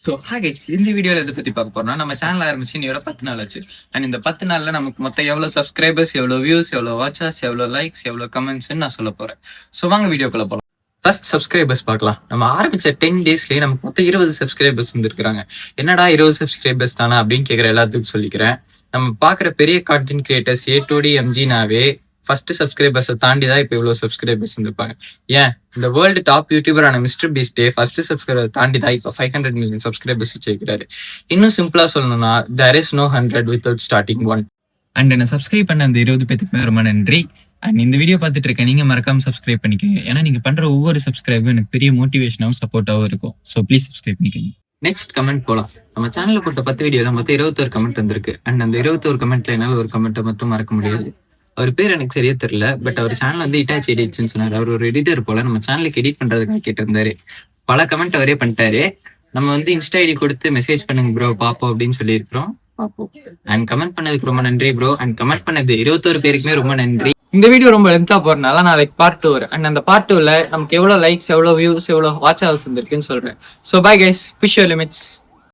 So guys, இந்த வீடியோவில் எதை பற்றி பார்க்க போறோம்னா நம்ம சேனல் ஆரம்பிச்சு இன்னையோட 10 நாள் ஆச்சு. அண்ட் இந்த 10 நாள்ல நமக்கு மொத்தம் எவ்வளோ சப்ஸ்கிரைபர்ஸ், எவ்வளோ வியூஸ், எவ்வளோ வாட்சஸ், எவ்வளோ லைக்ஸ், எவ்வளோ கமெண்ட்ஸ்ன்னு நான் சொல்ல போறேன். ஸோ வாங்க வீடியோக்குள்ள போகலாம். ஃபர்ஸ்ட் சப்ஸ்கிரைபர்ஸ் பார்க்கலாம். நம்ம ஆரம்பிச்ச 10 டேஸ்லயே நமக்கு மொத்தம் 20 சப்ஸ்கிரைபர்ஸ் வந்துருக்காங்க. என்னடா 20 சப்ஸ்கிரைபர்ஸ் தானே அப்படின்னு கேட்குற எல்லாத்துக்கும் சொல்லிக்கிறேன். நம்ம பார்க்குற பெரிய கான்டென்ட் கிரியேட்டர்ஸ் A2D MGனாவே ஃபர்ஸ்ட் சப்ஸ்கிரைபர்ஸை தாண்டி தான் இப்போ இவ்வளோ சப்ஸ்கிரைபர்ஸ் வந்திருப்பாங்க. ஏன் இந்த வேர்ல்டு டாப் யூடியூபரான மிஸ்டர் பீஸ்டே ஃபர்ஸ்ட் சப்ஸ்கிரைபர் தாண்டி தான் இப்போ 500 மில்லியன் சப்ஸ்கிரைபர்ஸ் வச்சிருக்காரு. இன்னும் சிம்பிளா சொல்லணும்னா there is no 100 without starting 1. And என்ன சப்ஸ்கிரைப் பண்ண அந்த 20 பேத்துக்குமே ரொம்ப நன்றி. அண்ட் இந்த வீடியோ பார்த்துட்டு இருக்க நீங்க மறக்காம சப்ஸ்கிரைப் பண்ணிக்கோங்க. ஏன்னா நீங்க பண்ற ஒவ்வொரு சப்ஸ்கிரைபும் எனக்கு பெரிய மோட்டிவேஷனாகவும் சப்போர்ட்டாகவும் இருக்கும். ஸோ ப்ளீஸ் சப்ஸ்கிரைப் பண்ணிக்கோங்க. நெக்ஸ்ட் கமெண்ட் போலாம். நம்ம சேனல்ல போட்ட 10 வீடியோல மொத்தம் 21 கமெண்ட் வந்திருக்கு. அண்ட் அந்த 21 கமெண்ட்ல என்னால ஒரு கமெண்ட்டை மட்டும் மறக்க முடியாது. அவர் பேர் எனக்கு சரியா தெரியல, பட் அவர் சேனல் வந்து இட்டாச்சி எடிட்ஸ்ன்னு சொன்னாரு. அவர் ஒரு எடிட்டர் போல, நம்ம சேனலுக்கு எடிட் பண்றதுக்காக கேட்டிருந்தாரு. பல கமெண்ட் அவரே பண்ணிட்டாரு. நம்ம வந்து இன்ஸ்டா ஐடி கொடுத்து மெசேஜ் பண்ணுங்க ப்ரோ பாப்போம் அப்படின்னு சொல்லியிருக்கிறோம். பாப்போம். அண்ட் கமெண்ட் பண்ணதுக்கு ரொம்ப நன்றி ப்ரோ. அண்ட் கமெண்ட் பண்ணது 21 பேருக்குமே ரொம்ப நன்றி. இந்த வீடியோ ரொம்ப லென்த்தா போறதுனால நாளைக்கு பார்ட் 2 வரும். அண்ட் அந்த பார்ட் 2ல நமக்கு எவ்வளவு லைக்ஸ், எவ்வளவு வியூஸ், எவ்வளவு வாட்ச் ஹவர்ஸ் வந்திருக்குன்னு சொல்றேன். So bye guys, push your limits.